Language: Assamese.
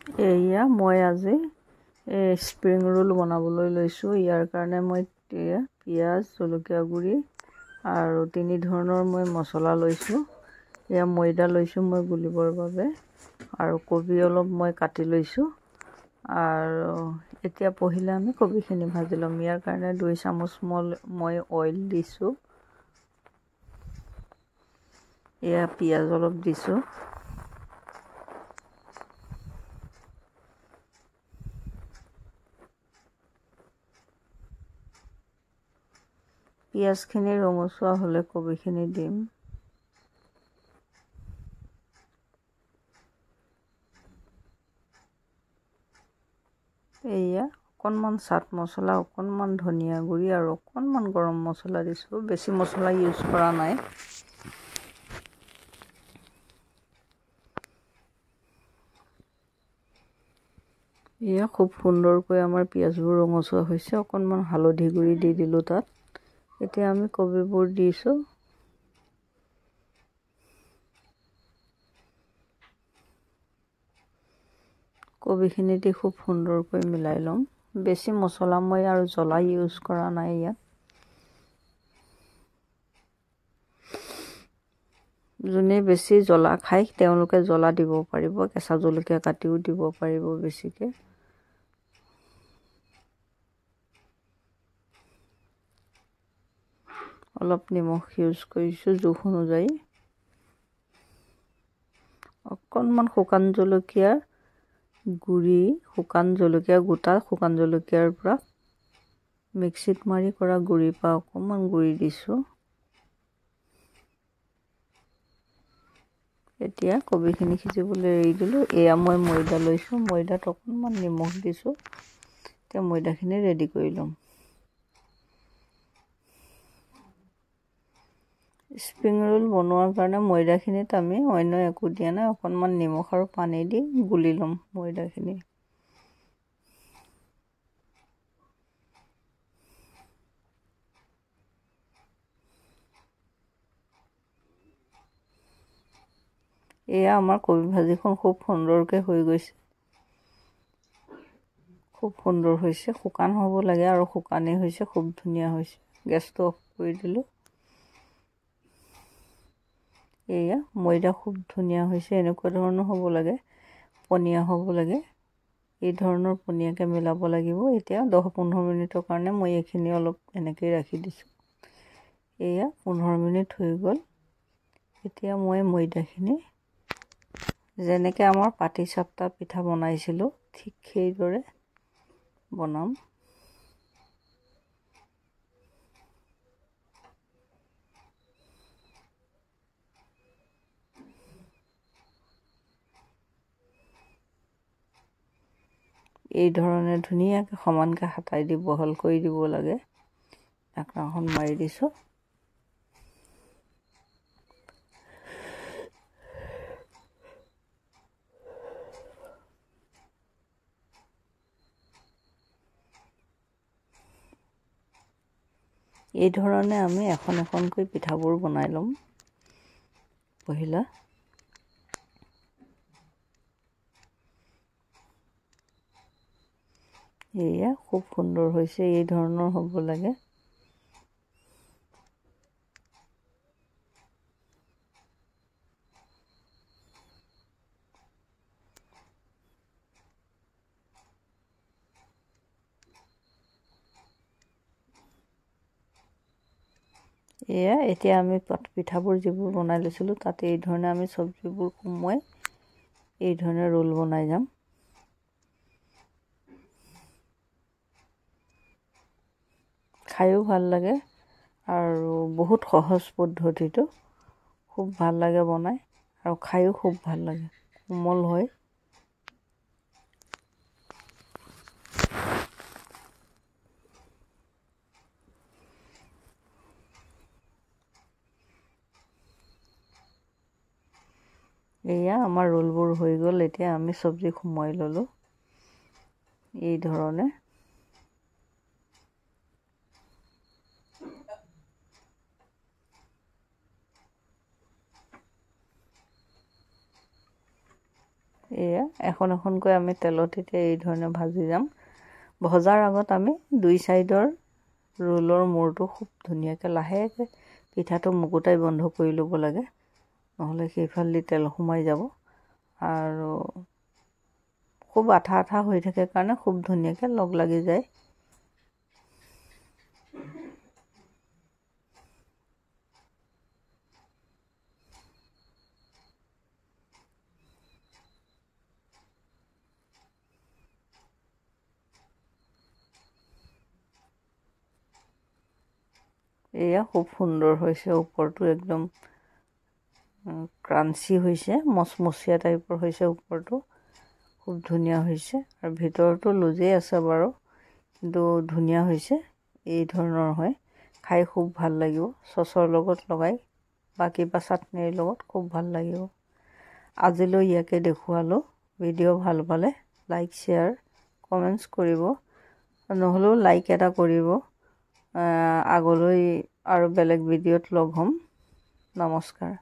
এয়া মই আজি স্প্ৰিং ৰোল বনাবলৈ লৈছোঁ। ইয়াৰ কাৰণে মই পিঁয়াজ, জলকীয়া গুড়ি আৰু 3 ধৰণৰ মই মছলা লৈছোঁ। এয়া ময়দা লৈছোঁ মই গুলিবৰ বাবে, আৰু কবি অলপ মই কাটি লৈছোঁ। আৰু এতিয়া পহিলা আমি কবিখিনি ভাজি ল'ম। ইয়াৰ কাৰণে 2 চামুচ মই অইল দিছোঁ। এয়া পিঁয়াজ অলপ দিছোঁ। পিঁয়াজখিনি ৰঙচুৱা হ'লে কবিখিনি দিম। এয়া অকণমান চাট মছলা, অকণমান ধনিয়া গুড়ি আৰু অকণমান গৰম মছলা দিছোঁ। বেছি মছলা ইউজ কৰা নাই। এয়া খুব সুন্দৰকৈ আমাৰ পিঁয়াজবোৰ ৰঙচুৱা হৈছে। অকণমান হালধি গুড়ি দি দিলোঁ তাত। এতিয়া আমি কবিবোৰ দিছোঁ। কবিখিনি দি খুব সুন্দৰকৈ মিলাই ল'ম। বেছি মছলা মই আৰু জ্বলা ইউজ কৰা নাই ইয়াত। যোনে বেছি জ্বলা খায় তেওঁলোকে জ্বলা দিব পাৰিব, কেঁচা জলকীয়া কাটিও দিব পাৰিব বেছিকৈ। অলপ নিমখ ইউজ কৰিছোঁ জোখ অনুযায়ী। অকণমান শুকান জলকীয়াৰ গুড়ি, গোটা শুকান জলকীয়াৰ পৰা মিক্সিত মাৰি কৰা গুড়িৰ পৰা অকণমান গুড়ি দিছোঁ। এতিয়া কবিখিনি সিজিবলৈ এৰি দিলোঁ। এয়া মই ময়দা লৈছোঁ। ময়দাত অকণমান নিমখ দিছোঁ। এতিয়া ময়দাখিনি ৰেডি কৰি ল'ম। স্প্ৰিং ৰোল বনোৱাৰ কাৰণে ময়দাখিনিত আমি অন্য একো দিয়া নাই। অকণমান নিমখ আৰু পানী দি গুলি ল'ম ময়দাখিনি। এয়া আমাৰ কবি ভাজিখন খুব সুন্দৰকৈ হৈ গৈছে। খুব সুন্দৰ হৈছে। শুকান হ'ব লাগে আৰু শুকানেই হৈছে, খুব ধুনীয়া হৈছে। গেছটো অফ কৰি দিলোঁ। এয়া ময়দা খুব ধুনীয়া হৈছে। এনেকুৱা ধৰণৰ হ'ব লাগে, পনীয়া হ'ব লাগে। এই ধৰণৰ পনীয়াকৈ মিলাব লাগিব। এতিয়া 10-15 মিনিটৰ কাৰণে মই এইখিনি অলপ এনেকৈ ৰাখি দিছোঁ। এয়া 15 মিনিট হৈ গ'ল। এতিয়া মই ময়দাখিনি যেনেকৈ আমাৰ পাটিচাপ্টা পিঠা বনাইছিলোঁ ঠিক সেইদৰে বনাম। এই ধৰণে ধুনীয়াকৈ সমানকৈ হাতাই দি বহল কৰি দিব লাগে। ঢাকনাখন মাৰি দিছোঁ। এই ধৰণে আমি এখন এখনকৈ পিঠাবোৰ বনাই ল'ম পহিলা। এয়া খুব সুন্দৰ হৈছে। এই ধৰণৰ হ'ব লাগে। এয়া এতিয়া আমি পিঠাবোৰ যিবোৰ বনাই লৈছিলোঁ তাতে এই ধৰণে আমি চব্জিবোৰ সোমোৱাই এই ধৰণে ৰোল বনাই যাম। খায়ো ভাল লাগে আৰু বহুত সহজ পদ্ধতিটো। খুব ভাল লাগে বনাই আৰু খায়ো খুব ভাল লাগে, কোমল হয়। এয়া আমাৰ ৰোলবোৰ হৈ গ'ল। এতিয়া আমি চব্জি সোমোৱাই ল'লোঁ এই ধৰণে। এয়া এখন এখনকৈ আমি তেলত এতিয়া এই ধৰণে ভাজি যাম। ভজাৰ আগত আমি দুই চাইডৰ ৰোলৰ মূৰটো খুব ধুনীয়াকৈ লাহেকৈ পিঠাটো মুকুটাই বন্ধ কৰি ল'ব লাগে, নহ'লে সেইফালেদি তেল সোমাই যাব আৰু খুব আঠা আঠা হৈ থাকে কাৰণে খুব ধুনীয়াকৈ লগ লাগি যায়। এয়া খুব সুন্দৰ হৈছে, ওপৰটো একদম ক্ৰাঞ্চি হৈছে, মচমচীয়া টাইপৰ হৈছে, ওপৰটো খুব ধুনীয়া হৈছে আৰু ভিতৰতো লুজেই আছে বাৰু, কিন্তু ধুনীয়া হৈছে। এই ধৰণৰ হয়, খাই খুব ভাল লাগিব, চচৰ লগত লগাই বা কিবা চাটনিৰ লগত খুব ভাল লাগিব। আজিলৈ ইয়াকে দেখুৱালোঁ। ভিডিঅ' ভাল পালে লাইক শ্বেয়াৰ কমেণ্টছ কৰিব, নহ'লেও লাইক এটা কৰিব। আগলৈ আৰু বেলেগ ভিডিঅ'ত লগ হ'ম। নমস্কাৰ।